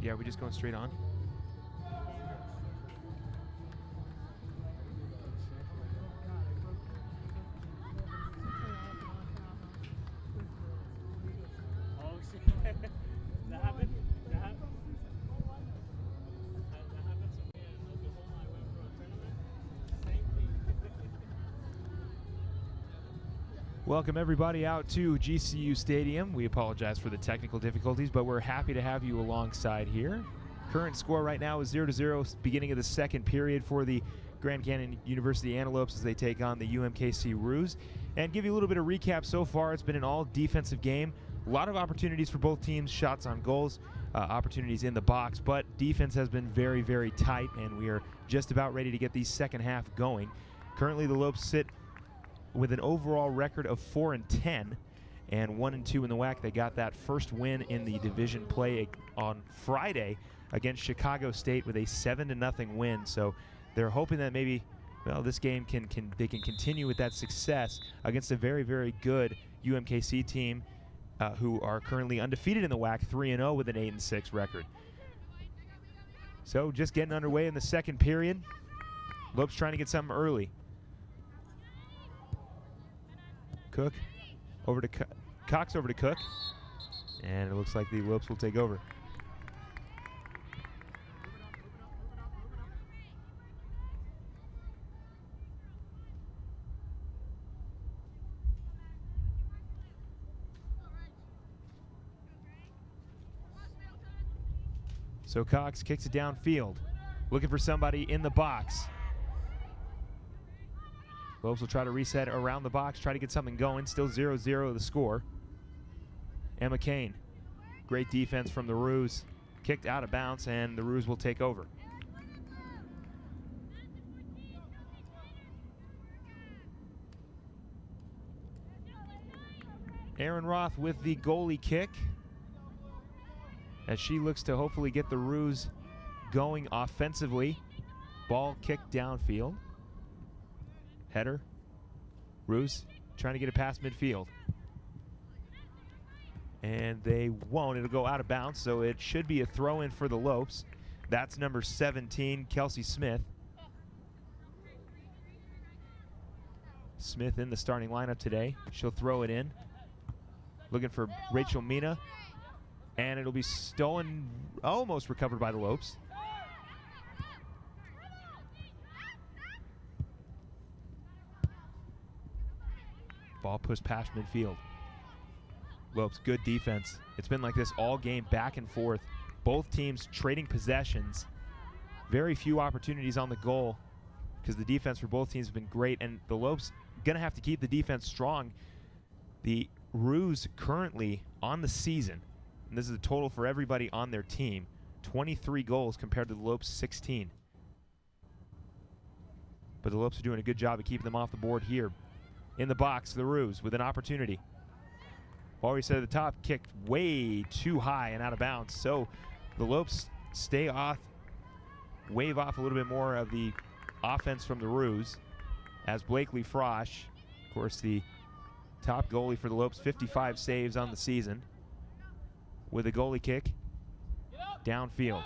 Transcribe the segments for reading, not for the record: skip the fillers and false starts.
Yeah, we're just going straight on. Welcome everybody out to GCU Stadium. We apologize for the technical difficulties, but we're happy to have you alongside here. Current score right now is 0-0, beginning of the second period for the Grand Canyon University Antelopes as they take on the UMKC Roos. And give you a little bit of recap so far. It's been an all defensive game. A lot of opportunities for both teams, shots on goals, opportunities in the box, but defense has been very, very tight, and we are just about ready to get the second half going. Currently the Lopes sit with an overall record of 4-10 and 1-2 in the WAC. They got that first win in the division play on Friday against Chicago State with a 7-0 win. So they're hoping that maybe, well, this game they can continue with that success against a very, very good UMKC team who are currently undefeated in the WAC, 3-0 with an 8-6 record. So just getting underway in the second period. Lopes trying to get something early. Cook over to Cox over to Cook, and it looks like the Lopes will take over. So Cox kicks it downfield, looking for somebody in the box. Lopes will try to reset around the box, try to get something going. Still 0-0 the score. Emma Kane, great defense from the Roos. Kicked out of bounds, and the Roos will take over. Aaron Roth with the goalie kick as she looks to hopefully get the Roos going offensively. Ball kicked downfield. Header. Roos trying to get it past midfield. And they won't. It'll go out of bounds, so it should be a throw-in for the Lopes. That's number 17, Kelsey Smith. Smith in the starting lineup today. She'll throw it in. Looking for Rachel Mina. And it'll be stolen, almost recovered by the Lopes. Ball pushed past midfield. Lopes, good defense. It's been like this all game, back and forth. Both teams trading possessions. Very few opportunities on the goal because the defense for both teams has been great, and the Lopes going to have to keep the defense strong. The Roos currently on the season, and this is a total for everybody on their team, 23 goals compared to the Lopes 16. But the Lopes are doing a good job of keeping them off the board here. In the box, the Roos with an opportunity. Ball reset at the top, kicked way too high and out of bounds. So the Lopes stay off, wave off a little bit more of the offense from the Roos as Blakely Frosch, of course the top goalie for the Lopes, 55 saves on the season, with a goalie kick downfield.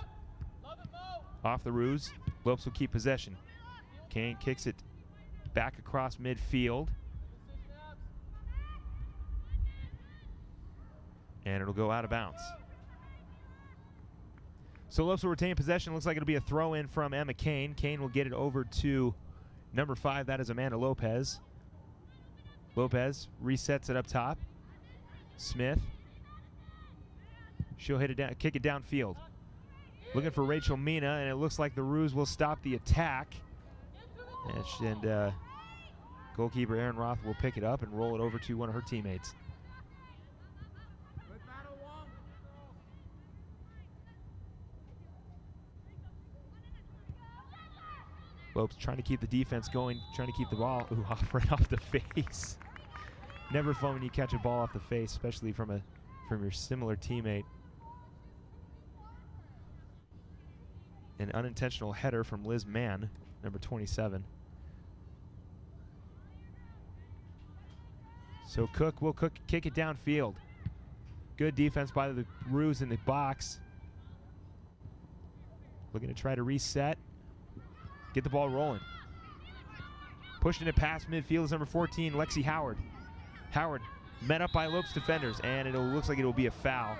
Off the Roos, Lopes will keep possession. Kane kicks it back across midfield. And it'll go out of bounds. So Lopes will retain possession. Looks like it'll be a throw-in from Emma Kane. Kane will get it over to number 5. That is Amanda Lopez. Lopez resets it up top. Smith. She'll hit it down, kick it downfield. Looking for Rachel Mina, and it looks like the Roos will stop the attack. And goalkeeper Aaron Roth will pick it up and roll it over to one of her teammates. Lopes trying to keep the defense going, trying to keep the ball right off the face. Never fun when you catch a ball off the face, especially from your similar teammate. An unintentional header from Liz Mann, number 27. So Cook will kick it downfield. Good defense by the Roos in the box. Looking to try to reset. Get the ball rolling. Pushing it past midfield is number 14, Lexi Howard. Howard met up by Lopes defenders, and it looks like it will be a foul.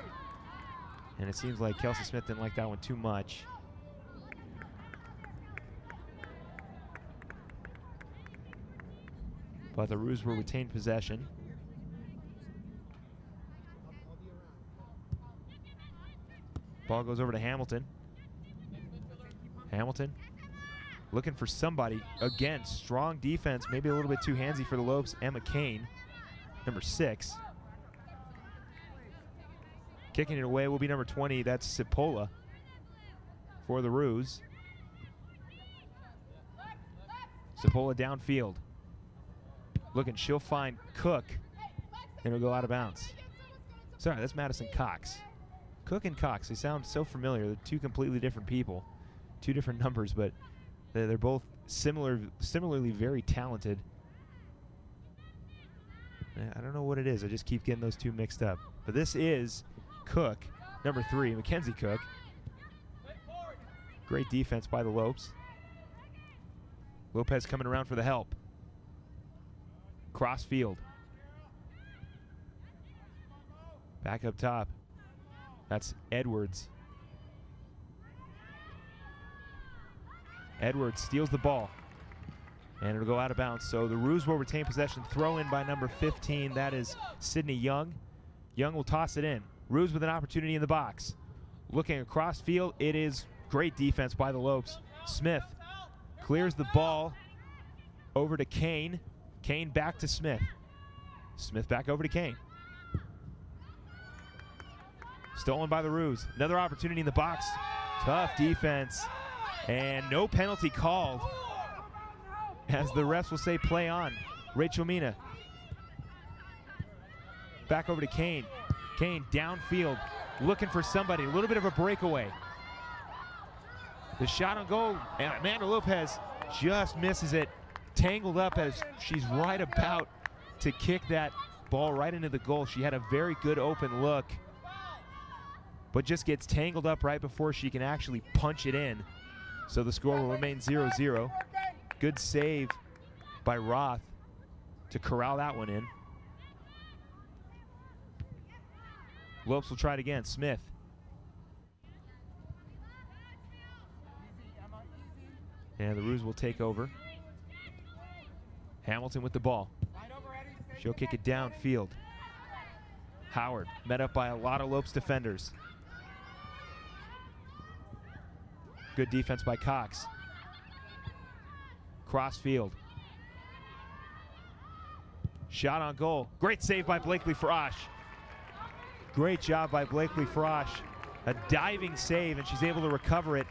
And it seems like Kelsey Smith didn't like that one too much. But the Roos will retain possession. Ball goes over to Hamilton. Hamilton looking for somebody. Again, strong defense, maybe a little bit too handsy for the Lopes. Emma Kane, number 6. Kicking it away will be number 20, that's Cipolla for the Roos. Cipolla downfield. Looking, she'll find Cook, and it'll go out of bounds. Sorry, that's Madison Cox. Cook and Cox, they sound so familiar. They're two completely different people, two different numbers, but they're both similarly very talented. I don't know what it is. I just keep getting those two mixed up. But this is Cook, number 3, Mackenzie Cook. Great defense by the Lopes. Lopez coming around for the help. Cross field. Back up top. That's Edwards. Edwards steals the ball. And it'll go out of bounds. So the Roos will retain possession. Throw in by number 15. That is Sydney Young. Young will toss it in. Roos with an opportunity in the box. Looking across field. It is great defense by the Lopes. Smith clears the ball over to Kane. Kane back to Smith. Smith back over to Kane. Stolen by the Roos. Another opportunity in the box. Tough defense. And no penalty called. As the refs will say, play on. Rachel Mina. Back over to Kane. Kane downfield. Looking for somebody. A little bit of a breakaway. The shot on goal. And Amanda Lopez just misses it. Tangled up as she's right about to kick that ball right into the goal. She had a very good open look, but just gets tangled up right before she can actually punch it in. So the score will remain 0-0. Good save by Roth to corral that one in. Lopes will try it again. Smith. And the Roos will take over. Hamilton with the ball. She'll kick it downfield. Howard met up by a lot of Lopes defenders. Good defense by Cox. Cross field. Shot on goal. Great save by Blakely Frosch. Great job by Blakely Frosch. A diving save, and she's able to recover it.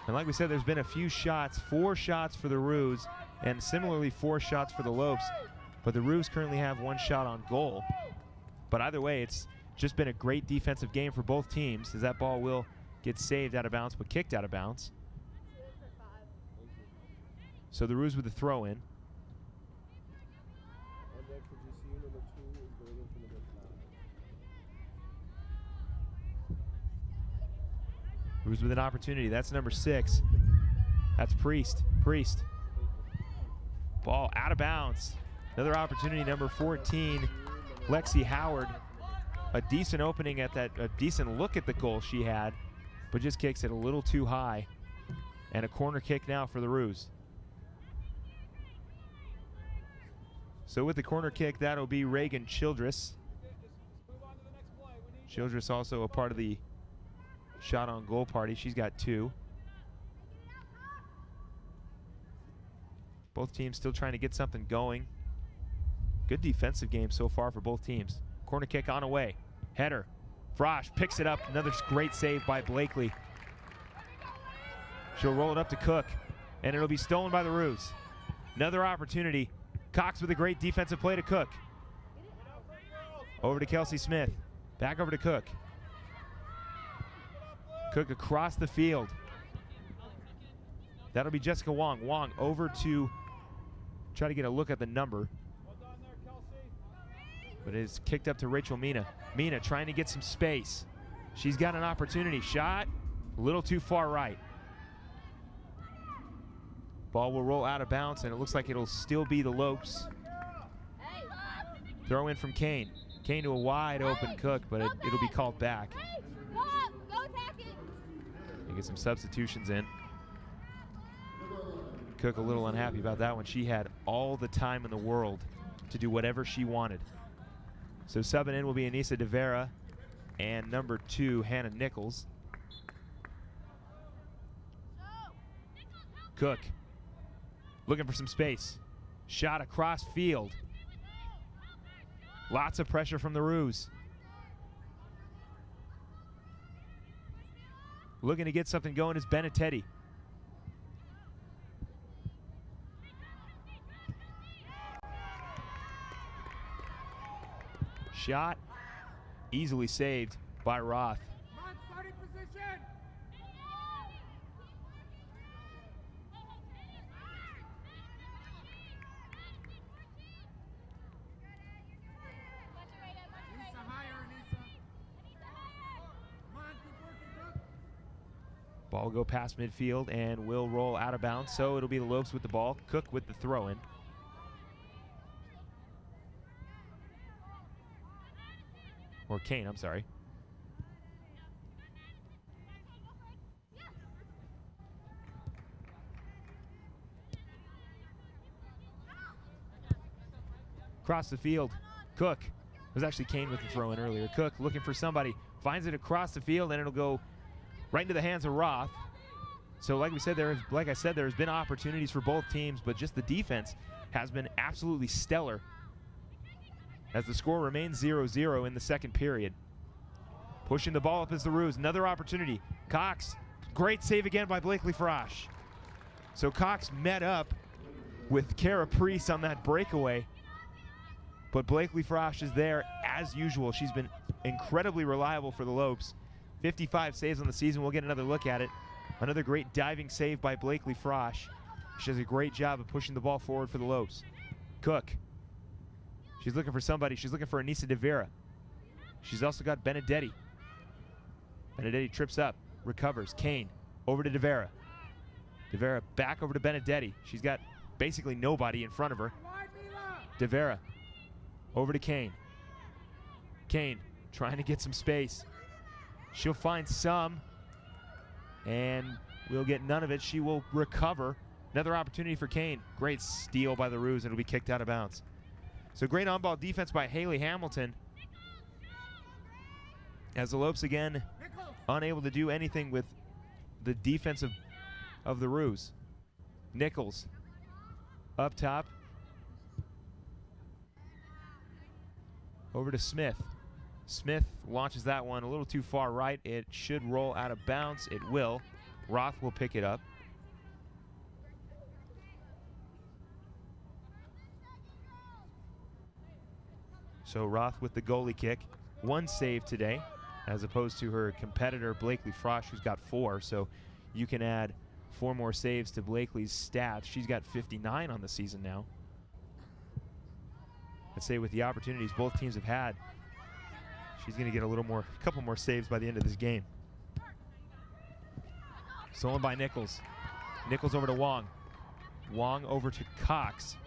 And like we said, there's been a few shots, 4 shots for the Roos, and similarly 4 shots for the Lopes. But the Roos currently have 1 shot on goal. But either way, it's just been a great defensive game for both teams, as that ball will get saved out of bounds, but kicked out of bounds. So the Roos with the throw in. Roos with an opportunity. That's number 6. That's Priest. Priest. Ball out of bounds. Another opportunity, number 14, Lexi Howard. A decent opening at that, a decent look at the goal she had, but just kicks it a little too high. And a corner kick now for the Roos. So with the corner kick, that'll be Reagan Childress. Childress also a part of the shot on goal party. She's got 2. Both teams still trying to get something going. Good defensive game so far for both teams. Corner kick on away. Header. Frosch picks it up. Another great save by Blakely. She'll roll it up to Cook, and it'll be stolen by the Roos. Another opportunity. Cox with a great defensive play to Cook. Over to Kelsey Smith. Back over to Cook. Cook across the field. That'll be Jessica Wong. Wong over to try to get a look at the number. But it's kicked up to Rachel Mina. Mina trying to get some space. She's got an opportunity. Shot. A little too far right. Ball will roll out of bounds, and it looks like it'll still be the Lopes. Throw in from Kane. Kane to a wide open Cook, but it'll be called back. They get some substitutions in. Cook a little unhappy about that one. She had all the time in the world to do whatever she wanted. So subbing in will be Anissa De Vera and number 2, Hannah Nichols. Cook looking for some space. Shot across field. Lots of pressure from the Roos. Looking to get something going is Benetetti. Shot easily saved by Roth. Ball will go past midfield and will roll out of bounds, so it'll be the Lopes with the ball. Cook with the throw-in. Or Kane, I'm sorry. Across the field, Cook. It was actually Kane with the throw-in earlier. Cook looking for somebody, finds it across the field, and it'll go right into the hands of Roth. So like I said, there's been opportunities for both teams, but just the defense has been absolutely stellar as the score remains 0-0 in the second period. Pushing the ball up is the Roos. Another opportunity. Cox, great save again by Blakely Frosch. So Cox met up with Kara Priest on that breakaway, but Blakely Frosch is there as usual. She's been incredibly reliable for the Lopes. 55 saves on the season. We'll get another look at it. Another great diving save by Blakely Frosch. She does a great job of pushing the ball forward for the Lopes. Cook. She's looking for somebody. She's looking for Anissa De Vera. She's also got Benedetti. Benedetti trips up, recovers. Kane over to De Vera. De Vera back over to Benedetti. She's got basically nobody in front of her. De Vera over to Kane. Kane trying to get some space. She'll find some, and we'll get none of it. She will recover. Another opportunity for Kane. Great steal by the Roos, and it'll be kicked out of bounds. So great on-ball defense by Haley Hamilton. As the Lopes again unable to do anything with the defense of the Roos. Nichols up top. Over to Smith. Smith launches that one a little too far right. It should roll out of bounds. It will. Roth will pick it up. So Roth with the goalie kick. 1 save today, as opposed to her competitor Blakely Frosch, who's got 4. So you can add 4 more saves to Blakely's stats. She's got 59 on the season now. I'd say with the opportunities both teams have had, she's going to get a couple more saves by the end of this game. Stolen by Nichols. Nichols over to Wong. Wong over to Cox.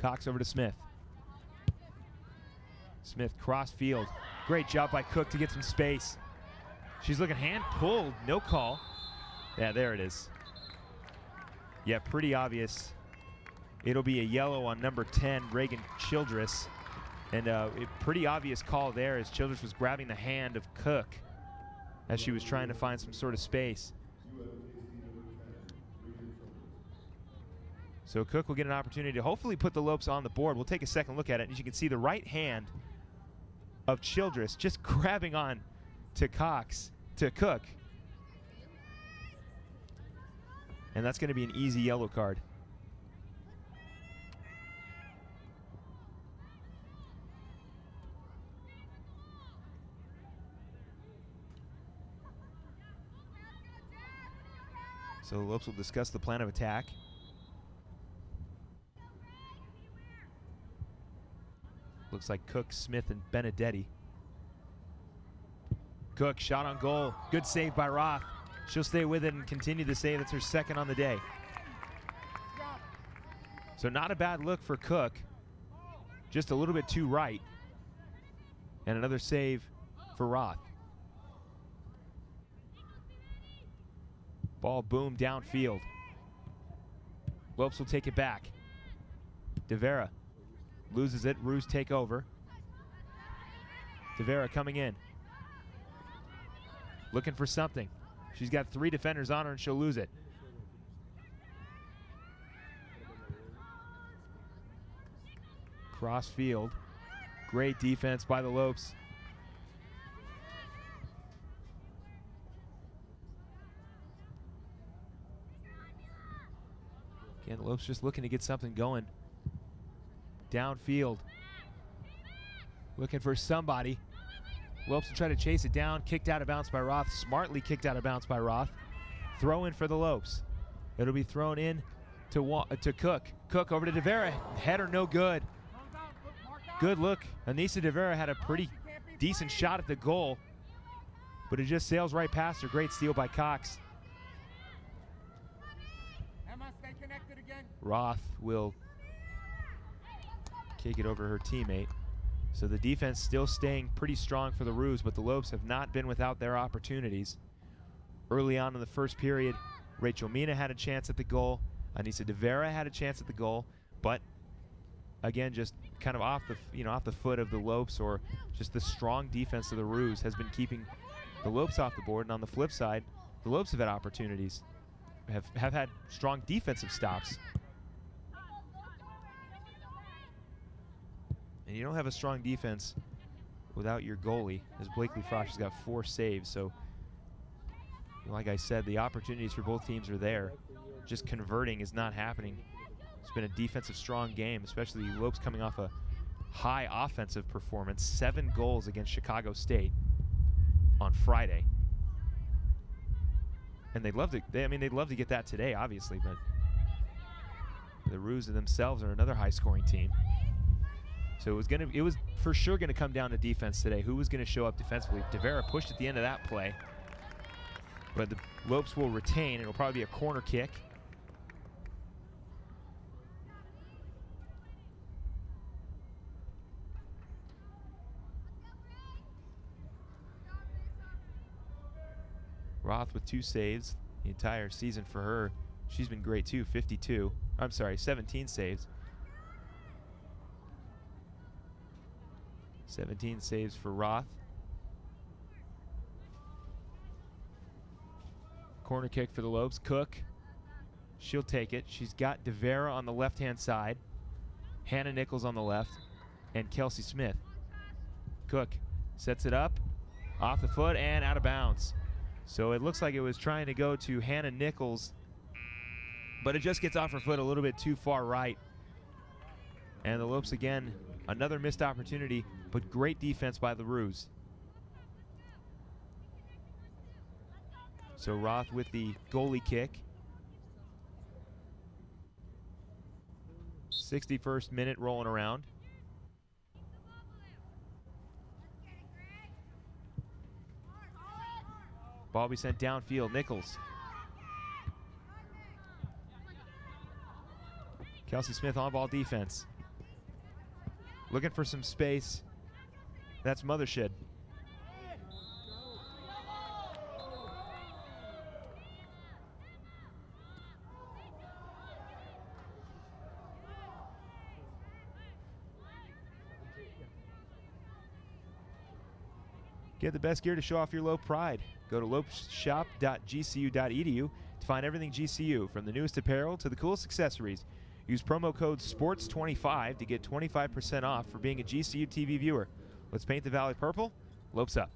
Cox over to Smith. Smith cross field. Great job by Cook to get some space. She's looking hand pulled, no call. Yeah, there it is. Yeah, pretty obvious. It'll be a yellow on number 10, Reagan Childress. And a pretty obvious call there as Childress was grabbing the hand of Cook as she was trying to find some sort of space. So Cook will get an opportunity to hopefully put the Lopes on the board. We'll take a second look at it. And as you can see, the right hand of Childress just grabbing on to Cook. And that's going to be an easy yellow card. So the Lopes will discuss the plan of attack. Looks like Cook, Smith, and Benedetti. Cook, shot on goal. Good save by Roth. she'll stay with it and continue to save. That's her second on the day. So not a bad look for Cook. Just a little bit too right. And another save for Roth. Ball boomed downfield. Lopes will take it back. DeVera loses it. Roos take over. DeVera coming in. Looking for something. She's got 3 defenders on her and she'll lose it. Cross field. Great defense by the Lopes. Again, Lopes just looking to get something going. Downfield. Looking for somebody. Lopes will try to chase it down. Kicked out of bounds by Roth. Smartly kicked out of bounds by Roth. Throw in for the Lopes. It'll be thrown in to Cook. Cook over to DeVera. Header no good. Good look. Anissa DeVera had a pretty decent shot at the goal, but it just sails right past her. Great steal by Cox. Roth will kick it over her teammate. So the defense still staying pretty strong for the Roos, but the Lopes have not been without their opportunities. Early on in the first period, Rachel Mina had a chance at the goal. Anissa DeVera had a chance at the goal, but again, just kind of off the foot of the Lopes, or just the strong defense of the Roos has been keeping the Lopes off the board. And on the flip side, the Lopes have had opportunities, have had strong defensive stops. And you don't have a strong defense without your goalie, as Blakely Frosch has got 4 saves. So, like I said, the opportunities for both teams are there. Just converting is not happening. It's been a defensive strong game, especially Lopes coming off a high offensive performance. 7 goals against Chicago State on Friday. And they'd love to get that today, obviously, but the Roos themselves are another high-scoring team. So it was for sure gonna come down to defense today. Who was gonna show up defensively? DeVera pushed at the end of that play, but the Lopes will retain. It'll probably be a corner kick. Roth with 2 saves the entire season for her. She's been great too, 17 saves. 17 saves for Roth. Corner kick for the Lopes. Cook, she'll take it. She's got DeVera on the left-hand side, Hannah Nichols on the left, and Kelsey Smith. Cook sets it up, off the foot and out of bounds. So it looks like it was trying to go to Hannah Nichols, but it just gets off her foot a little bit too far right. And the Lopes again, another missed opportunity, but great defense by the Roos. So Roth with the goalie kick. 61st minute rolling around. Ball be sent downfield. Nichols. Kelsey Smith on ball defense. Looking for some space. That's Mothershed. Get the best gear to show off your Lope pride. Go to lopeshop.gcu.edu to find everything GCU, from the newest apparel to the coolest accessories. Use promo code SPORTS25 to get 25% off for being a GCU TV viewer. Let's paint the Valley purple. Lopes up.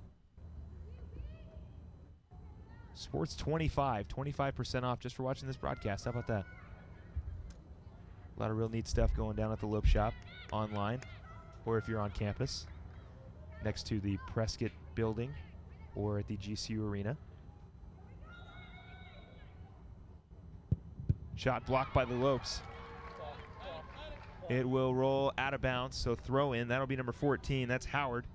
SPORTS25, 25% off just for watching this broadcast. How about that? A lot of real neat stuff going down at the Lope Shop online, or if you're on campus next to the Prescott building or at the GCU Arena. Shot blocked by the Lopes. It will roll out of bounds, so throw in. That'll be number 14. That's Howard.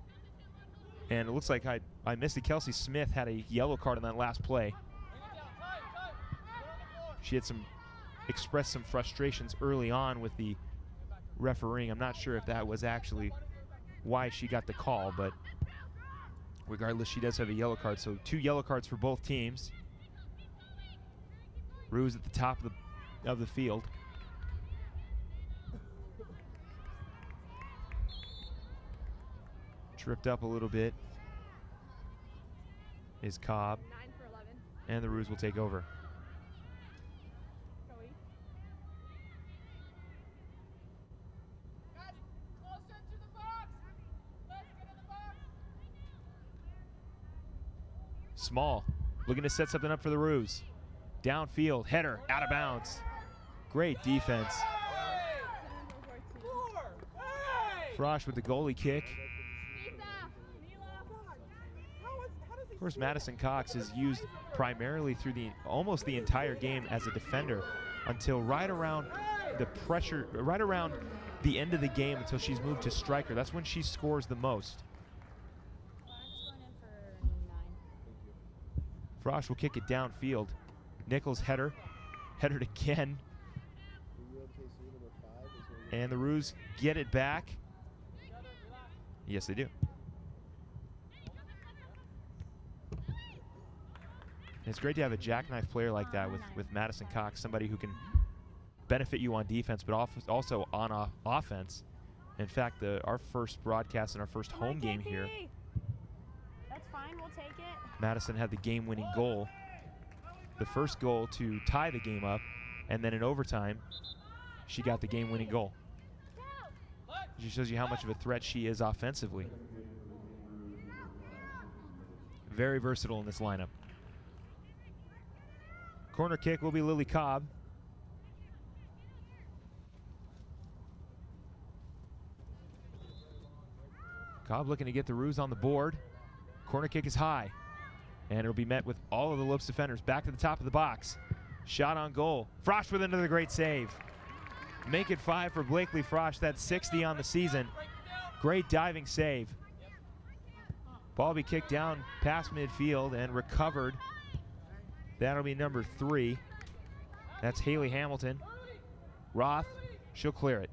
And it looks like I missed it. Kelsey Smith had a yellow card on that last play. She had expressed some frustrations early on with the refereeing. I'm not sure if that was actually why she got the call, but regardless, she does have a yellow card. So 2 yellow cards for both teams. Ruse at the top of the field. Tripped up a little bit is Cobb. 9 for 11. And the Ruse will take over. Small, looking to set something up for the Ruse. Downfield, header, out of bounds. Great defense. Frosch with the goalie kick. Of course, Madison Cox is used primarily through almost the entire game as a defender until right around the end of the game, until she's moved to striker. That's when she scores the most. Frosch will kick it downfield. Nichols headered again. And the Ruse get it back. Yes, they do. It's great to have a jackknife player like that with Madison Cox, somebody who can benefit you on defense, but also on offense. In fact, our first broadcast and our first home game here, That's fine, we'll take it. Madison had the game-winning goal. The first goal to tie the game up, and then in overtime, she got the game-winning goal. She shows you how much of a threat she is offensively. Very versatile in this lineup. Corner kick will be Lily Cobb. Cobb looking to get the Ruse on the board. Corner kick is high, and it'll be met with all of the Lopes defenders back to the top of the box. Shot on goal. Frosch with another great save. Make it 5 for Blakely Frosch. That's 60 on the season. Great diving save. Ball will be kicked down past midfield and recovered. That'll be number 3. That's Haley Hamilton. Roth, she'll clear it.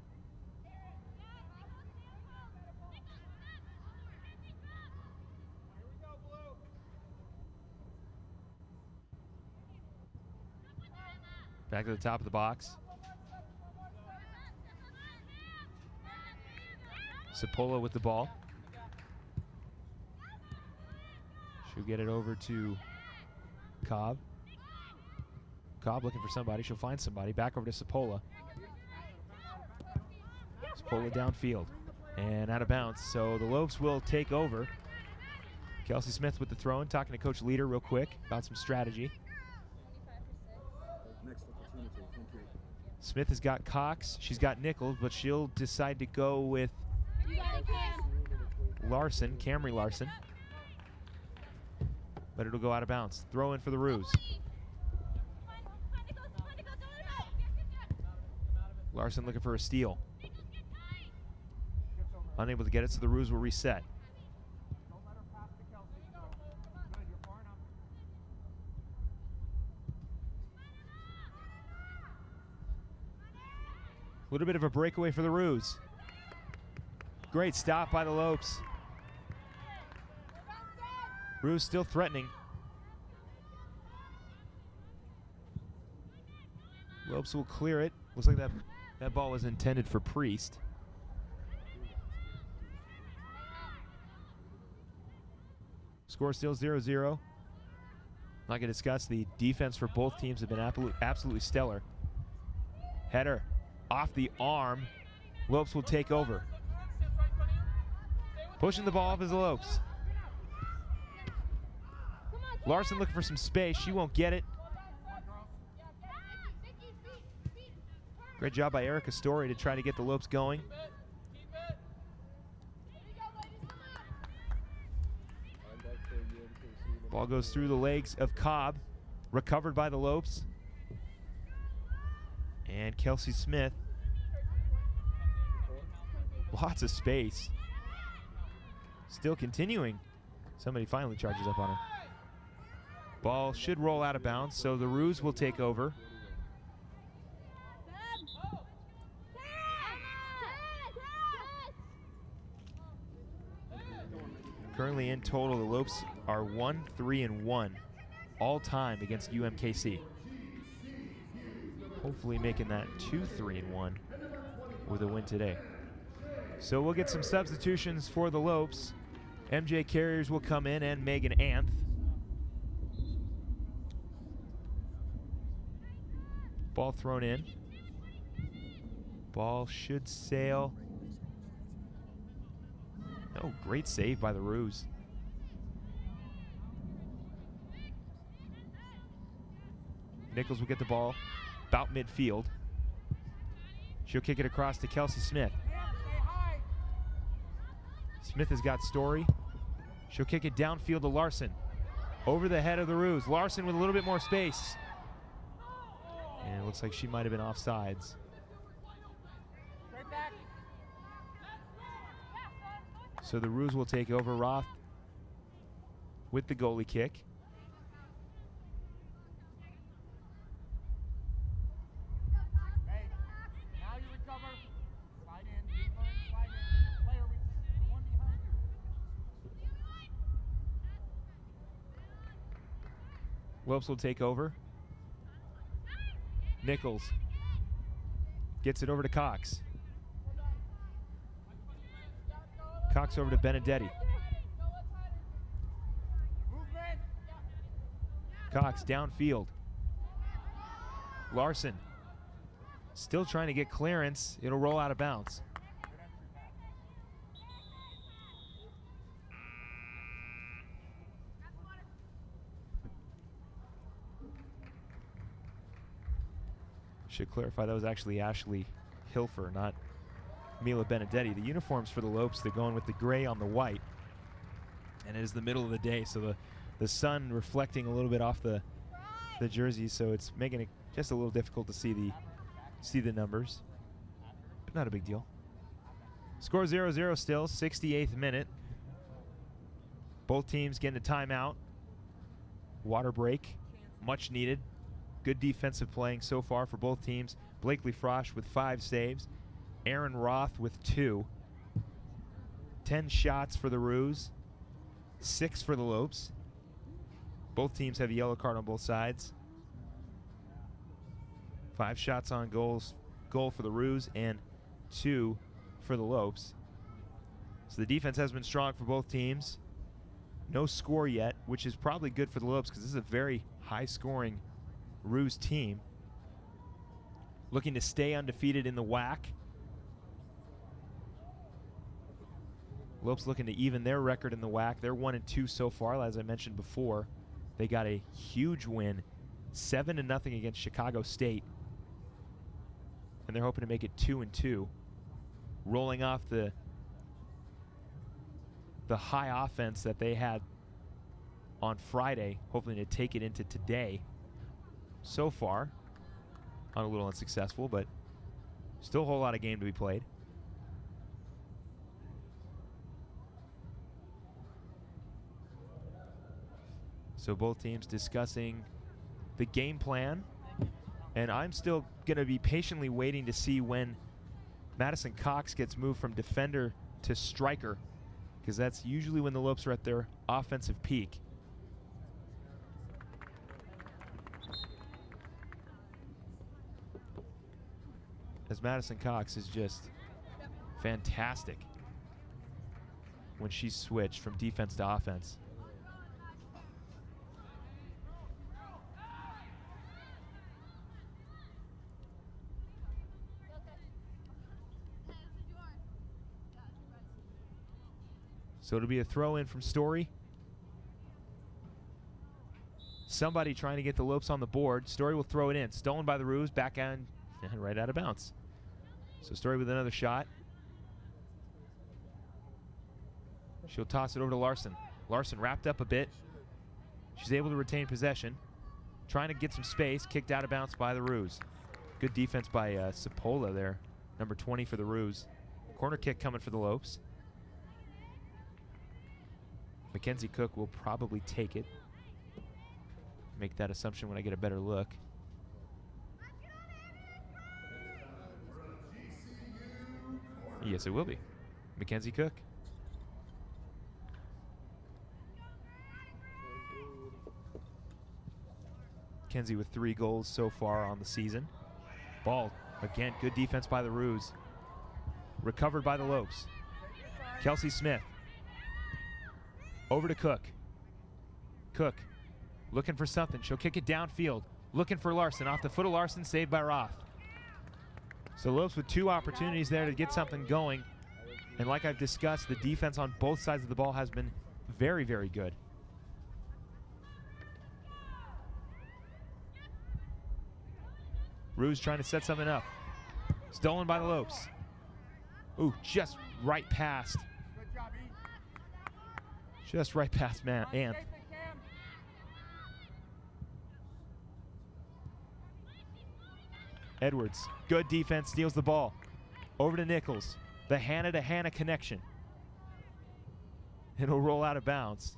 Back to the top of the box. Sapola with the ball. She'll get it over to Cobb. Cobb looking for somebody. She'll find somebody. Back over to Sapola. Sapola downfield and out of bounds. So the Lopes will take over. Kelsey Smith with the throw-in, talking to Coach Leader real quick about some strategy. Smith has got Cox. She's got Nichols, but she'll decide to go with Larson, Camry Larson. But it'll go out of bounds. Throw in for the Ruse. Larson looking for a steal. Unable to get it, so the Ruse will reset. A little bit of a breakaway for the Ruse. Great stop by the Lopes. Ruse still threatening. Lopes will clear it. Looks like that ball was intended for Priest. Score still 0-0. Not going to discuss the defense for both teams have been absolutely stellar. Header off the arm. Lopes will take over. Pushing the ball up is the Lopes. Larson looking for some space. She won't get it. Great job by Erica Story to try to get the Lopes going. Ball goes through the legs of Cobb. Recovered by the Lopes. And Kelsey Smith. Lots of space. Still continuing. Somebody finally charges up on her. Ball should roll out of bounds, so the Ruse will take over. Currently in total, the Lopes are 1-3-1 all time against UMKC. Hopefully making that 2-3-1 with a win today. So we'll get some substitutions for the Lopes. MJ Carriers will come in and Megan Anth. Ball thrown in. Ball should sail. Oh, great save by the Roos. Nichols will get the ball about midfield. She'll kick it across to Kelsey Smith. Smith has got Story. She'll kick it downfield to Larson. Over the head of the Roos. Larson with a little bit more space. And it looks like she might have been offsides. So the Roos will take over. Roth with the goalie kick. Lopes will take over. Nichols gets it over to Cox. Cox over to Benedetti. Cox downfield. Larson still trying to get clearance. It'll roll out of bounds. Should clarify that was actually Ashley Hilfer, not Mila Benedetti. The uniforms for the Lopes, they're going with the gray on the white. And it is the middle of the day, so the sun reflecting a little bit off the jerseys, so it's making it just a little difficult to see the numbers. But not a big deal. Score 0-0 still, 68th minute. Both teams getting a timeout. Water break, much needed. Good defensive playing so far for both teams. Blakely Frosch with 5 saves. Aaron Roth with 2. 10 shots for the Roos. 6 for the Lopes. Both teams have a yellow card on both sides. 5 shots on goal for the Roos and 2 for the Lopes. So the defense has been strong for both teams. No score yet, which is probably good for the Lopes because this is a very high-scoring Roos team. Looking to stay undefeated in the WAC. Lopes looking to even their record in the WAC. They're 1-2 so far, as I mentioned before. They got a huge win, 7-0 against Chicago State. And they're hoping to make it 2-2. Rolling off the high offense that they had on Friday, hoping to take it into today. So far, a little unsuccessful, but still a whole lot of game to be played. So both teams discussing the game plan, and I'm still going to be patiently waiting to see when Madison Cox gets moved from defender to striker, because that's usually when the Lopes are at their offensive peak. As Madison Cox is just fantastic when she's switched from defense to offense. So it'll be a throw in from Story. Somebody trying to get the Lopes on the board. Story will throw it in. Stolen by the Roos, back on and right out of bounds. So Story with another shot. She'll toss it over to Larson. Larson wrapped up a bit. She's able to retain possession. Trying to get some space. Kicked out of bounds by the Roos. Good defense by Cipolla there. Number 20 for the Roos. Corner kick coming for the Lopes. Mackenzie Cook will probably take it. Make that assumption when I get a better look. Yes, it will be. Mackenzie Cook. McKenzie with 3 goals so far on the season. Ball, again, good defense by the Roos. Recovered by the Lopes. Kelsey Smith. Over to Cook. Cook looking for something. She'll kick it downfield. Looking for Larson. Off the foot of Larson, saved by Roth. So Lopes with 2 opportunities there to get something going. And like I've discussed, the defense on both sides of the ball has been very, very good. Roos trying to set something up. Stolen by the Lopes. Ooh, just right past. Just right past Anth. Edwards, good defense, steals the ball. Over to Nichols. The Hannah-to-Hannah connection. It'll roll out of bounds.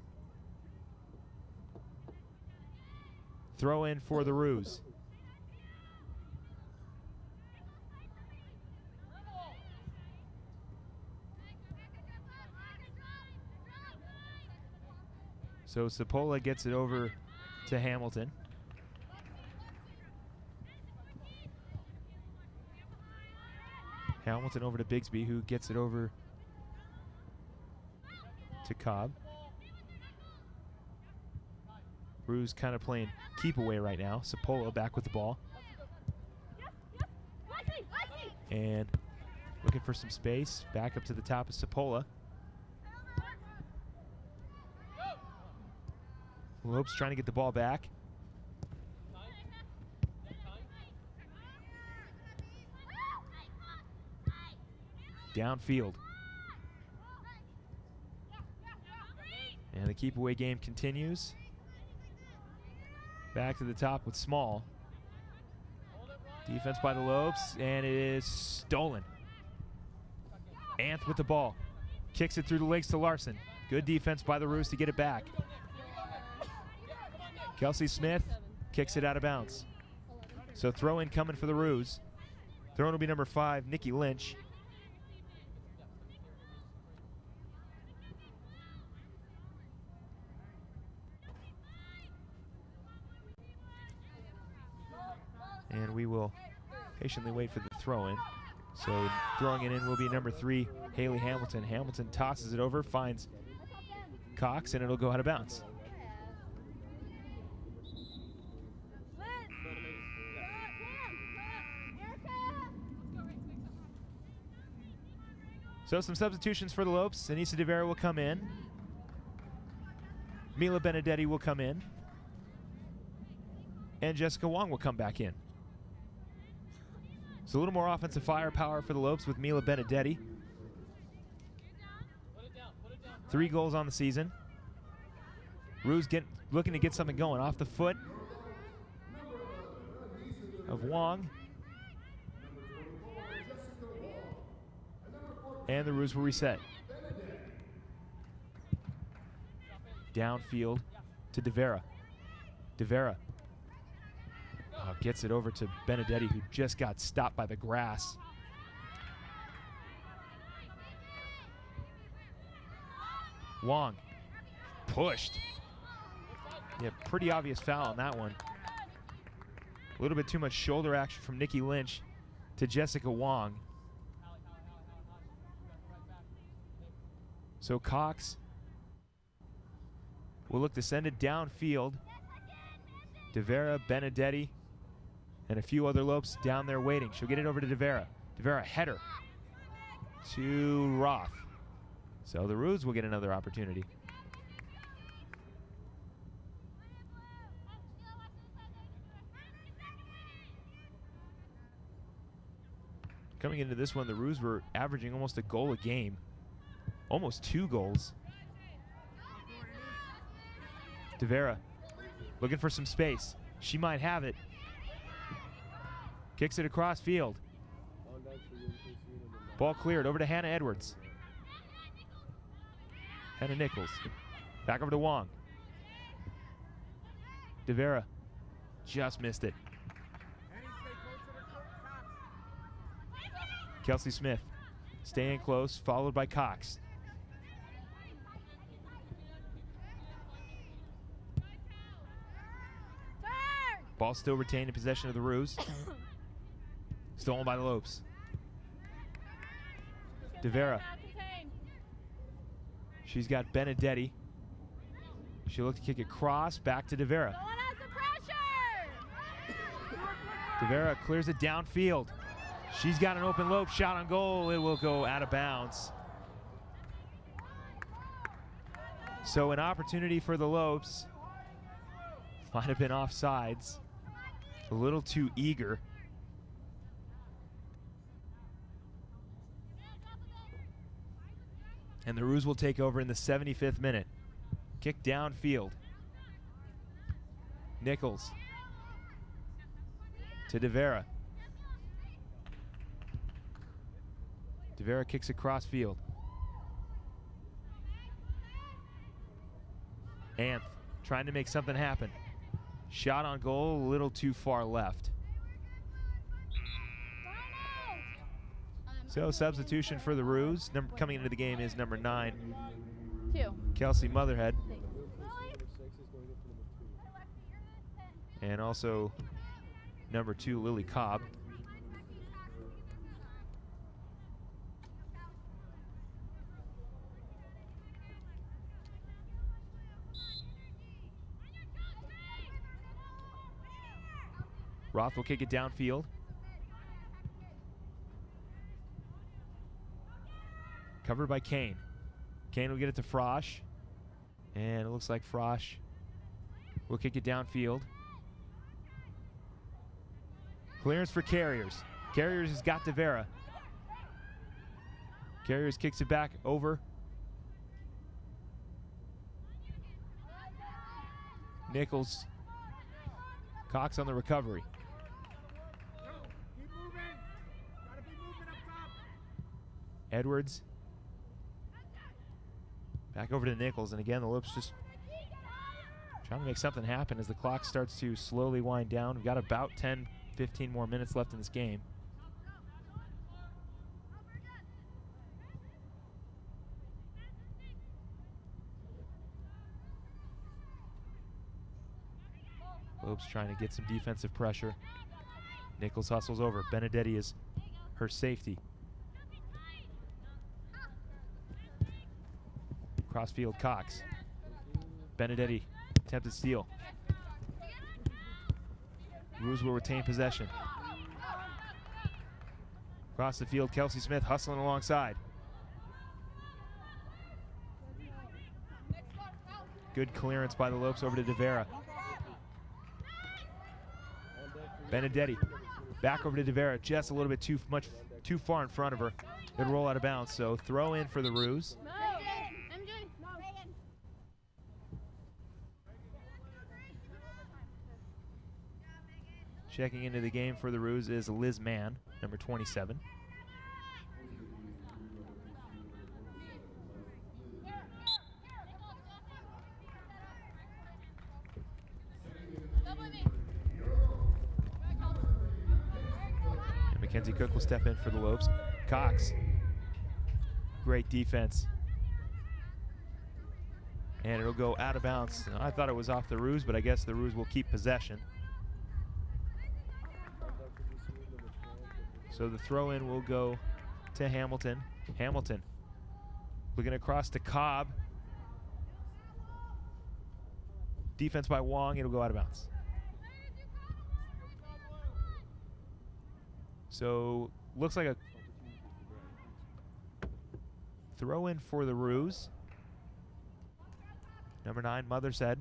Throw in for the Roos. So Sapola gets it over to Hamilton. Hamilton over to Bigsby, who gets it over to Cobb. Roos kind of playing keep away right now. Sapola back with the ball. And looking for some space. Back up to the top of Sapola. Lopes trying to get the ball back. Downfield. And the keep away game continues. Back to the top with Small. Defense by the Lopes, and it is stolen. Anth with the ball. Kicks it through the legs to Larson. Good defense by the Roos to get it back. Kelsey Smith kicks it out of bounds. So throw in coming for the Roos. Throw in will be number 5, Nikki Lynch. And we will patiently wait for the throw in. So throwing it in will be number 3, Haley Hamilton. Hamilton tosses it over, finds Cox, and it'll go out of bounds. So some substitutions for the Lopes. Anissa DeVera will come in. Mila Benedetti will come in. And Jessica Wong will come back in. So a little more offensive firepower for the Lopes with Mila Benedetti. 3 goals on the season. Roos looking to get something going. Off the foot of Wong. And the Roos will reset. Downfield to DeVera. DeVera gets it over to Benedetti, who just got stopped by the grass. Wong pushed. Yeah, pretty obvious foul on that one. A little bit too much shoulder action from Nikki Lynch to Jessica Wong. So Cox will look to send it downfield. DeVera, Benedetti, and a few other Lopes down there waiting. She'll get it over to DeVera. DeVera header to Roth. So the Roos will get another opportunity. Coming into this one, the Roos were averaging almost a goal a game. Almost 2 goals. DeVera looking for some space. She might have it. Kicks it across field. Ball cleared over to Hannah Edwards. Hannah Nichols. Back over to Wong. DeVera just missed it. Kelsey Smith staying close, followed by Cox. Ball still retained in possession of the Roos. Stolen by the Lopes. DeVera. She's got Benedetti. She'll look to kick it cross, back to DeVera. DeVera clears it downfield. She's got an open Lope shot on goal. It will go out of bounds. So an opportunity for the Lopes. Might have been offsides. A little too eager. And the Roos will take over in the 75th minute. Kick downfield. Nichols to DeVera. DeVera kicks across field. Anth trying to make something happen. Shot on goal, a little too far left. So substitution for the Roos. Coming into the game is number 9, Kelsey Motherhead. And also number 2, Lily Cobb. Roth will kick it downfield. Covered by Kane. Kane will get it to Frosch. And it looks like Frosch will kick it downfield. Clearance for Carriers. Carriers has got DeVera. Carriers kicks it back over. Nichols. Cox on the recovery. Edwards. Back over to Nichols, and again the Lopes just trying to make something happen as the clock starts to slowly wind down. We've got about 10-15 more minutes left in this game. Lopes trying to get some defensive pressure. Nichols hustles over. Benedetti is her safety. Crossfield Cox. Benedetti, attempted steal. Roos will retain possession. Across the field, Kelsey Smith hustling alongside. Good clearance by the Lopes over to DeVera. Benedetti back over to DeVera, just a little bit too far in front of her. It'll roll out of bounds, so throw in for the Roos. Checking into the game for the Roos is Liz Mann, number 27. And Mackenzie Cook will step in for the Lopes. Cox, great defense. And it'll go out of bounds. I thought it was off the Roos, but I guess the Roos will keep possession. So the throw-in will go to Hamilton. Hamilton looking across to Cobb. Defense by Wong, it'll go out of bounds. So looks like a throw-in for the Roos. Number 9, Mothershead.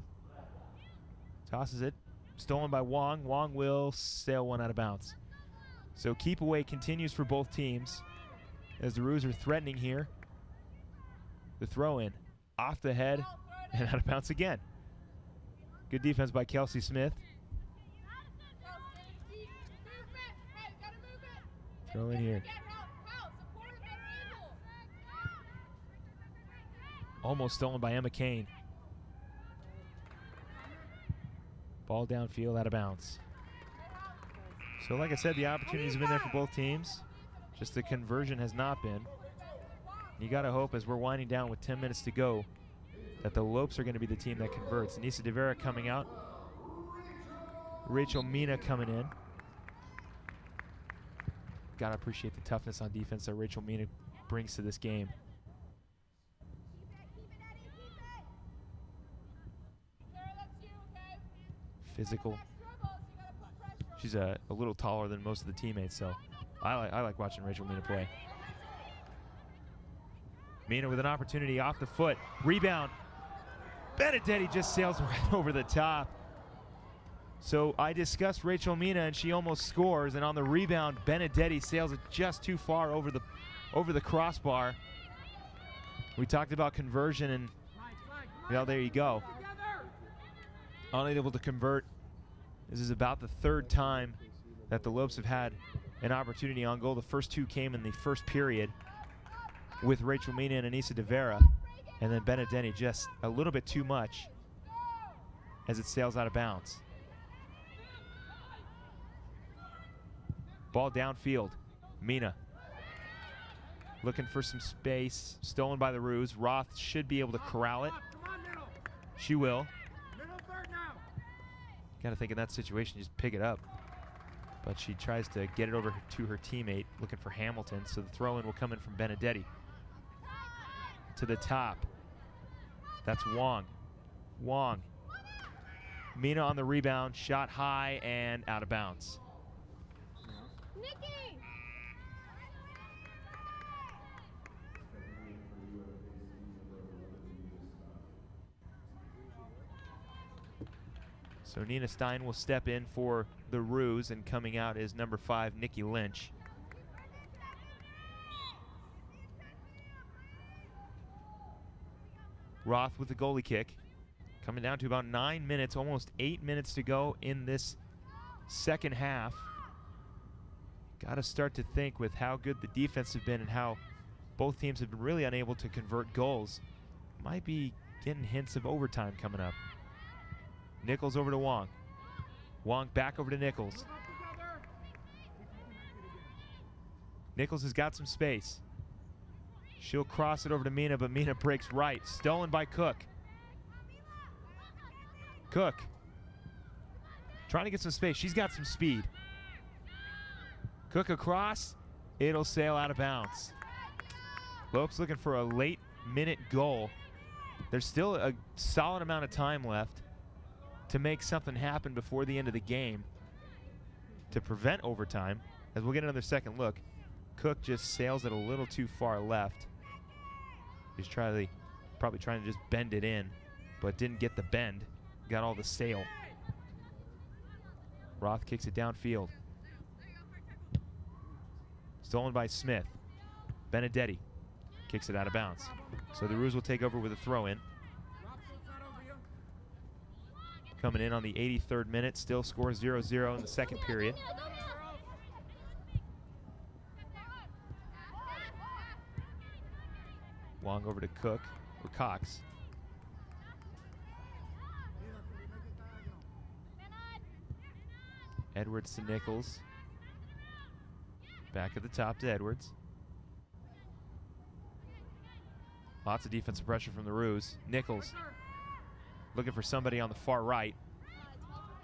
Tosses it. Stolen by Wong. Wong will sail one out of bounds. So keep away continues for both teams as the Roos are threatening here. The throw in off the head and out of bounds again. Good defense by Kelsey Smith. Throw in here. Almost stolen by Emma Kane. Ball downfield out of bounds. So like I said, the opportunities have been there for both teams. Just the conversion has not been. You got to hope as we're winding down with 10 minutes to go that the Lopes are going to be the team that converts. Nisa DeVera coming out. Rachel Mina coming in. Gotta appreciate the toughness on defense that Rachel Mina brings to this game. Physical. She's a little taller than most of the teammates, so I like watching Rachel Mina play. Mina with an opportunity off the foot. Rebound. Benedetti just sails right over the top. So I discussed Rachel Mina, and she almost scores. And on the rebound, Benedetti sails it just too far over the crossbar. We talked about conversion, and well, there you go. Unable to convert. This is about the third time that the Lopes have had an opportunity on goal. The first two came in the first period with Rachel Mina and Anissa De Vera, and then Benedetti just a little bit too much as it sails out of bounds. Ball downfield. Mina looking for some space. Stolen by the Roos. Roth should be able to corral it. She will. Got to think in that situation, just pick it up. But she tries to get it over to her teammate, looking for Hamilton. So the throw-in will come in from Benedetti. To the top. That's Wong. Wong. Mina on the rebound. Shot high and out of bounds. Nikki! So Nina Stein will step in for the Roos, and coming out is number 5, Nikki Lynch. Roth with the goalie kick. Coming down to about 9 minutes, almost 8 minutes to go in this second half. Got to start to think with how good the defense have been and how both teams have been really unable to convert goals. Might be getting hints of overtime coming up. Nichols over to Wong. Wong back over to Nichols. Nichols has got some space. She'll cross it over to Mina, but Mina breaks right. Stolen by Cook. Cook trying to get some space. She's got some speed. Cook across. It'll sail out of bounds. Lopes looking for a late minute goal. There's still a solid amount of time left to make something happen before the end of the game to prevent overtime. As we'll get another second look, Cook just sails it a little too far left. He's probably trying to just bend it in, but didn't get the bend. Got all the sail. Roth kicks it downfield. Stolen by Smith. Benedetti kicks it out of bounds. So the Roos will take over with a throw-in. Coming in on the 83rd minute, still score 0-0 in the second period. Wong over to Cook, or Cox. Edwards to Nichols. Back at the top to Edwards. Lots of defensive pressure from the Roos. Nichols looking for somebody on the far right.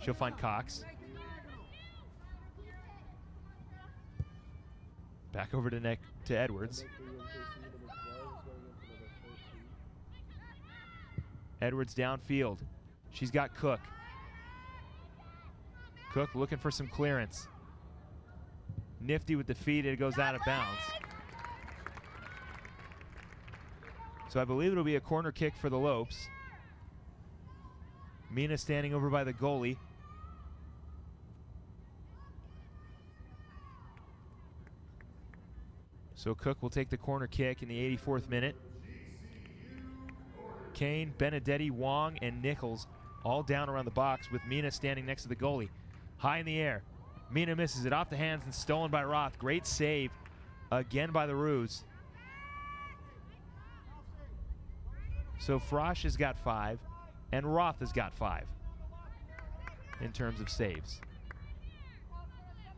She'll find Cox. Back over to Edwards. Edwards downfield. She's got Cook. Cook looking for some clearance. Nifty with the feet, it goes out of bounds. So I believe it'll be a corner kick for the Lopes. Mina standing over by the goalie. So Cook will take the corner kick in the 84th minute. Kane, Benedetti, Wong, and Nichols all down around the box with Mina standing next to the goalie. High in the air. Mina misses it off the hands and stolen by Roth. Great save again by the Roos. So Frosch has got 5, and Roth has got 5 in terms of saves,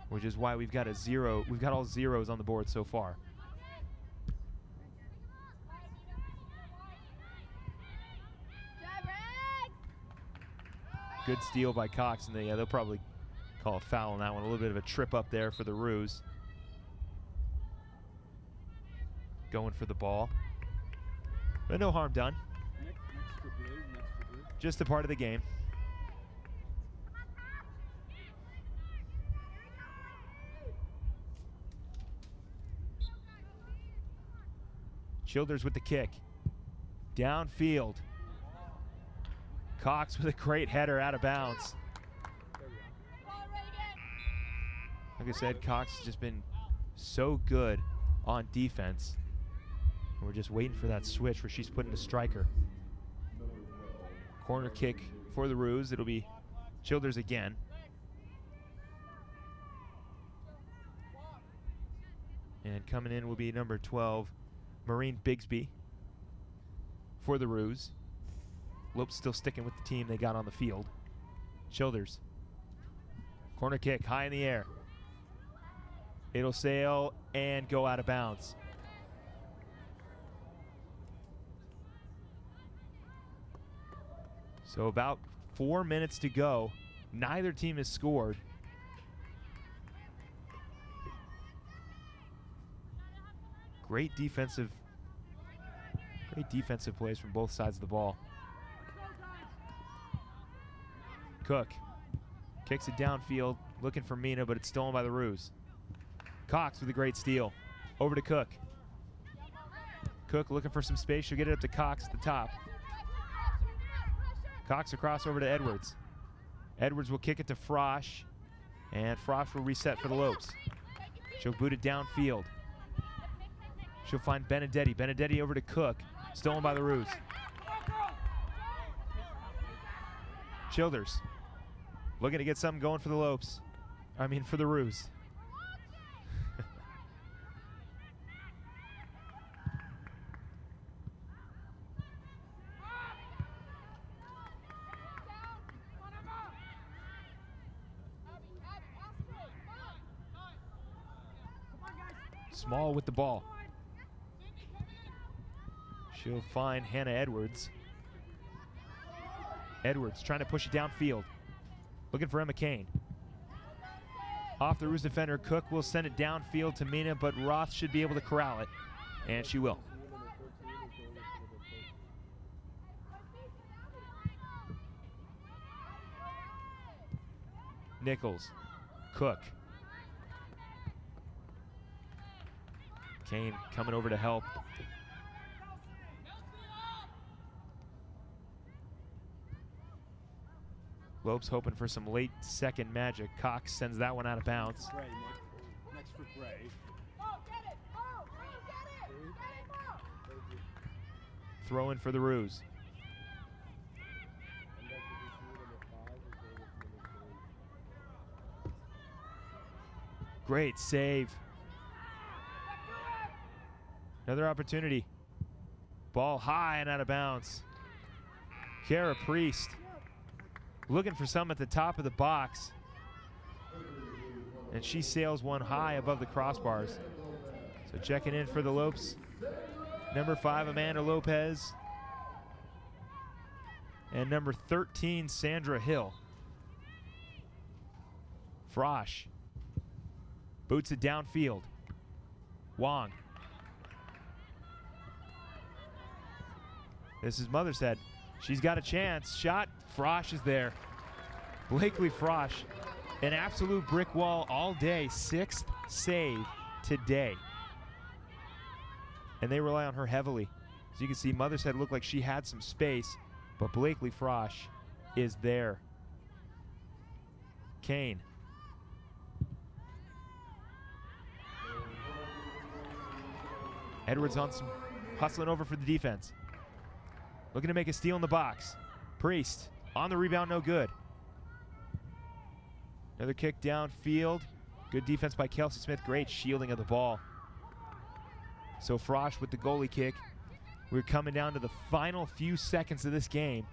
which is why we've got a 0. We've got all zeros on the board so far. Good steal by Cox, and they'll probably Call a foul on that one. A little bit of a trip up there for the Roos. Going for the ball. But no harm done. Next for blue. Just a part of the game. Childers with the kick. Downfield. Cox with a great header out of bounds. Like I said, Cox has just been so good on defense. And we're just waiting for that switch where she's putting a striker. Corner kick for the Roos. It'll be Childers again. And coming in will be number 12, Maureen Bigsby for the Roos. Lopes still sticking with the team they got on the field. Childers. Corner kick high in the air. It'll sail and go out of bounds. So about 4 minutes to go. Neither team has scored. Great defensive plays from both sides of the ball. Cook kicks it downfield, looking for Mina, but it's stolen by the Roos. Cox with a great steal. Over to Cook. Cook looking for some space. She'll get it up to Cox at the top. Cox across over to Edwards. Edwards will kick it to Frosch, and Frosch will reset for the Lopes. She'll boot it downfield. She'll find Benedetti. Benedetti over to Cook. Stolen by the Roos. Childers looking to get something going for the Lopes. I mean, for the Roos. Small with the ball. She'll find Hannah Edwards. Edwards trying to push it downfield. Looking for Emma Kane. Off the Roos defender, Cook will send it downfield to Mina, but Roth should be able to corral it, and she will. Nichols, Cook. Kane coming over to help. Lopes hoping for some late second magic. Cox sends that one out of bounds. Gray, next for Gray. Throw in for the Roos. Great save. Another opportunity. Ball high and out of bounds. Kara Priest looking for some at the top of the box. And she sails one high above the crossbars. So checking in for the Lopes. Number 5, Amanda Lopez. And number 13, Sandra Hill. Frosch boots it downfield. Wong. This is Mothershead. She's got a chance. Shot. Frosch is there. Blakely Frosch, an absolute brick wall all day. 6th save today. And they rely on her heavily. As you can see, Mothershead looked like she had some space, but Blakely Frosch is there. Kane. Edwards on some hustling over for the defense. Looking to make a steal in the box. Priest on the rebound, no good. Another kick downfield. Good defense by Kelsey Smith. Great shielding of the ball. So Frosch with the goalie kick. We're coming down to the final few seconds of this game.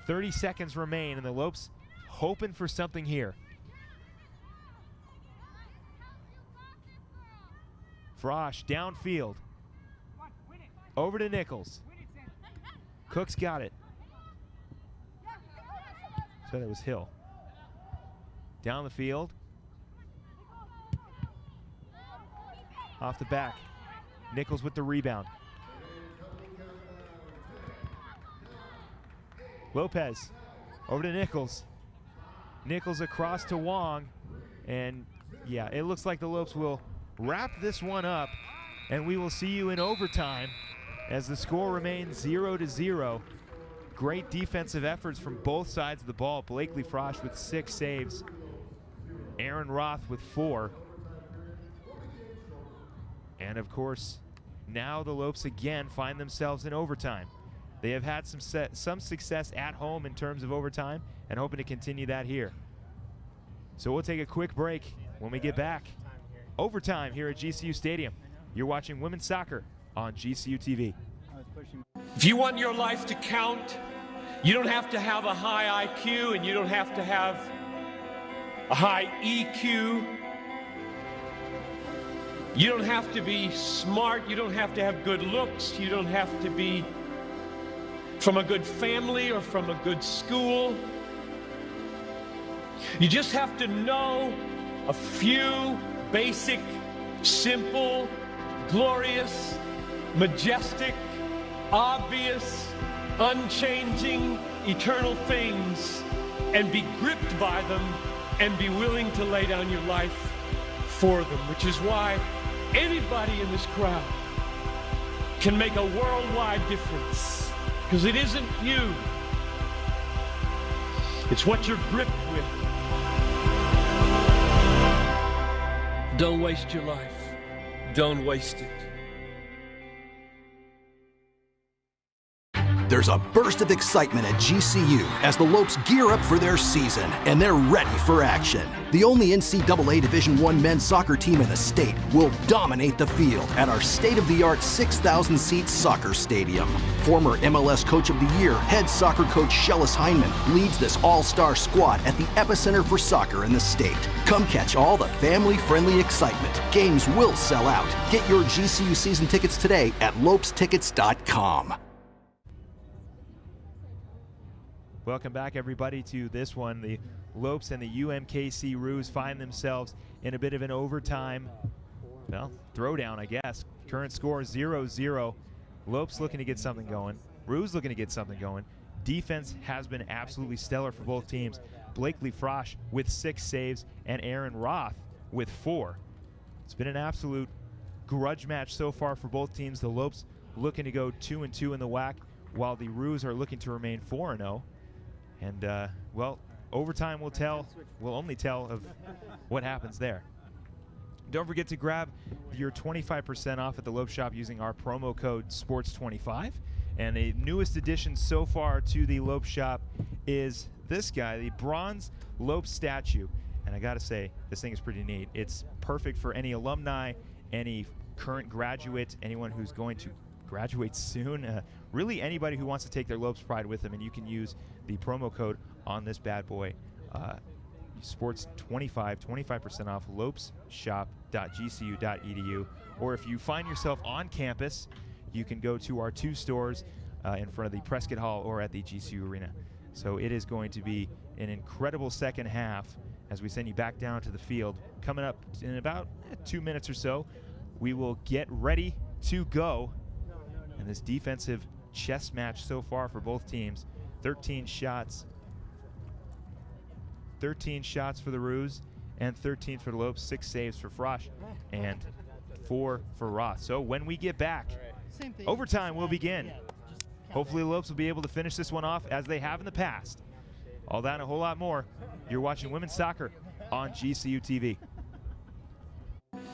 30 seconds remain, and the Lopes hoping for something here. Frosch downfield. Over to Nichols. Cook's got it. So that was Hill. Down the field. Off the back. Nichols with the rebound. Lopez over to Nichols. Nichols across to Wong. And yeah, it looks like the Lopes will wrap this one up, and we will see you in overtime as the score remains 0-0. Great defensive efforts from both sides of the ball. Blakely Frosch with 6 saves. Aaron Roth with 4. And of course, now the Lopes again find themselves in overtime. They have had some success at home in terms of overtime and hoping to continue that here. So we'll take a quick break. When we get back, overtime here at GCU Stadium. You're watching women's soccer on GCU TV. If you want your life to count, you don't have to have a high IQ and you don't have to have a high EQ. You don't have to be smart. You don't have to have good looks. You don't have to be from a good family or from a good school. You just have to know a few basic, simple, glorious, majestic, obvious, unchanging, eternal things, and be gripped by them and be willing to lay down your life for them, which is why anybody in this crowd can make a worldwide difference, because it isn't you, it's what you're gripped with. Don't waste your life. Don't waste it. There's a burst of excitement at GCU as the Lopes gear up for their season, and they're ready for action. The only NCAA Division I men's soccer team in the state will dominate the field at our state-of-the-art 6,000-seat soccer stadium. Former MLS Coach of the Year, head soccer coach Shellis Heineman, leads this all-star squad at the epicenter for soccer in the state. Come catch all the family-friendly excitement. Games will sell out. Get your GCU season tickets today at lopestickets.com. Welcome back, everybody, to this one. The Lopes and the UMKC Roos find themselves in a bit of an overtime, well, throwdown, I guess. Current score 0-0. Lopes looking to get something going. Roos looking to get something going. Defense has been absolutely stellar for both teams. Blakely Frosch with 6 saves and Aaron Roth with 4. It's been an absolute grudge match so far for both teams. The Lopes looking to go 2-2 in the WAC, while the Roos are looking to remain 4-0. And, well, overtime will only tell of what happens there. Don't forget to grab your 25% off at the Lope Shop using our promo code SPORTS25. And the newest addition so far to the Lope Shop is this guy, the bronze Lope statue. And I got to say, this thing is pretty neat. It's perfect for any alumni, any current graduate, anyone who's going to graduate soon, really anybody who wants to take their Lopes pride with them, and you can use the promo code on this bad boy, sports25, 25% off, lopesshop.gcu.edu. Or if you find yourself on campus, you can go to our 2 stores in front of the Prescott Hall or at the GCU Arena. So it is going to be an incredible second half as we send you back down to the field. Coming up in about 2 minutes or so, we will get ready to go. And this defensive chess match so far for both teams, 13 shots for the Roos and 13 for the Lopes, 6 saves for Frosch and 4 for Roth. So when we get back, overtime will begin. Hopefully the Lopes will be able to finish this one off as they have in the past. All that and a whole lot more. You're watching women's soccer on GCU TV.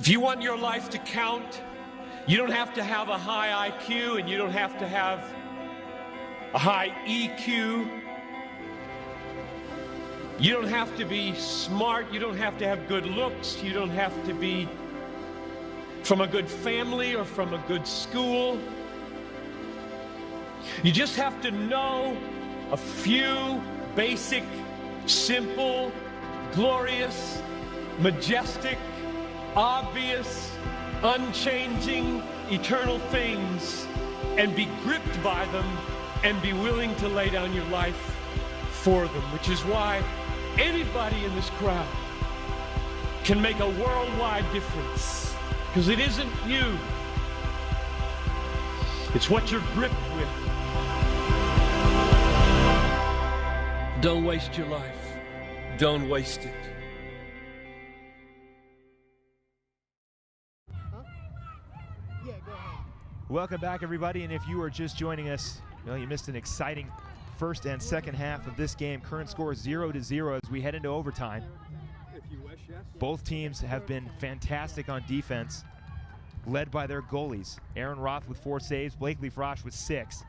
If you want your life to count, you don't have to have a high IQ and you don't have to have a high EQ. You don't have to be smart. You don't have to have good looks. You don't have to be from a good family or from a good school. You just have to know a few basic, simple, glorious, majestic, obvious, unchanging, eternal things, and be gripped by them and be willing to lay down your life for them, which is why anybody in this crowd can make a worldwide difference. Because it isn't you. It's what you're gripped with. Don't waste your life. Don't waste it. Welcome back, everybody, and if you are just joining us, well, you missed an exciting first and second half of this game. Current score 0-0 as we head into overtime. Both teams have been fantastic on defense, led by their goalies. Aaron Roth with 4 saves, Blakely Frosch with 6.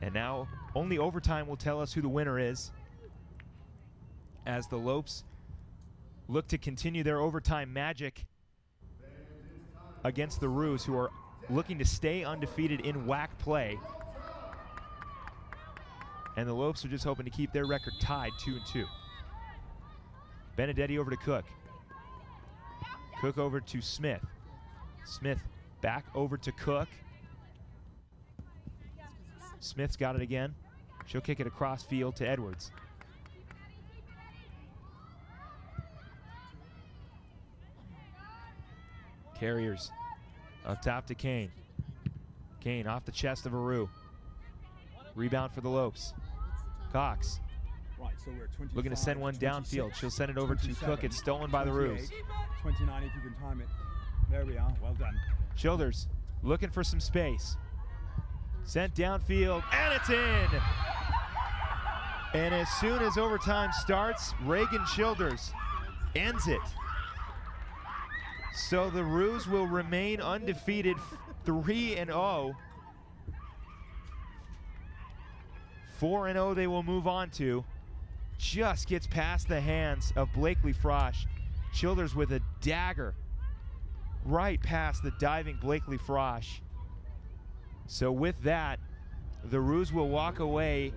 And now only overtime will tell us who the winner is, as the Lopes look to continue their overtime magic against the Roos, who are looking to stay undefeated in WAC play. And the Lopes are just hoping to keep their record tied 2-2. Benedetti over to Cook. Cook over to Smith. Smith back over to Cook. Smith's got it again. She'll kick it across field to Edwards. Carriers up top to Kane. Kane off the chest of Aru. Rebound for the Lopes. Cox Right, so we're 25, looking to send one 26, downfield. She'll send it over to 27, Cook. It's stolen by the Roos. 29 if you can time it. There we are, well done. Childers looking for some space. Sent downfield, and it's in! And as soon as overtime starts, Reagan Childers ends it. So the Roos will remain undefeated, 3-0. 4-0 they will move on to. Just gets past the hands of Blakely Frosch. Childers with a dagger right past the diving Blakely Frosch. So with that, the Roos will walk away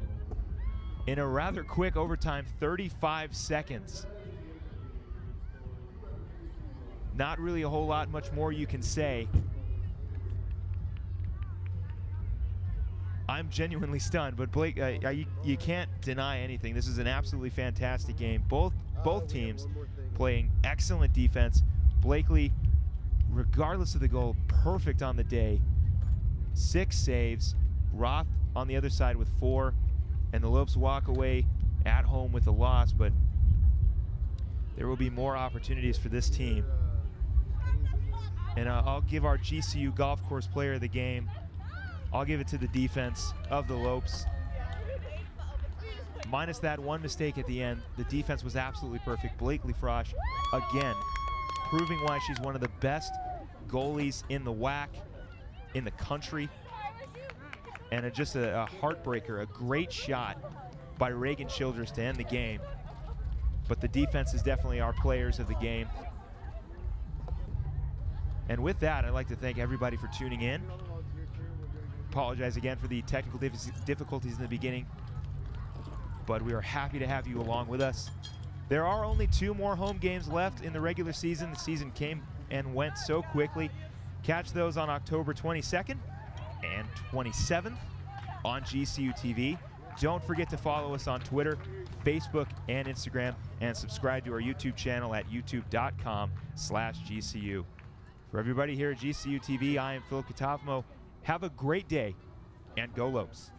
in a rather quick overtime, 35 seconds. Not really a whole lot much more you can say. I'm genuinely stunned, but Blake, you can't deny anything. This is an absolutely fantastic game. Both teams playing excellent defense. Blakely, regardless of the goal, perfect on the day. 6 saves. Roth on the other side with 4, and the Lopes walk away at home with a loss, but there will be more opportunities for this team. And I'll give our GCU golf course player of the game. I'll give it to the defense of the Lopes. Minus that one mistake at the end, the defense was absolutely perfect. Blakely Frosch, again, proving why she's one of the best goalies in the WAC, in the country. And just a heartbreaker, a great shot by Reagan Childers to end the game. But the defense is definitely our players of the game. And with that, I'd like to thank everybody for tuning in. Apologize again for the technical difficulties in the beginning, but we are happy to have you along with us. There are only 2 more home games left in the regular season. The season came and went so quickly. Catch those on October 22nd and 27th on GCU TV. Don't forget to follow us on Twitter, Facebook, and Instagram, and subscribe to our YouTube channel at youtube.com/GCU. For everybody here at GCU TV, I am Phil Catafmo. Have a great day, and go Lopes.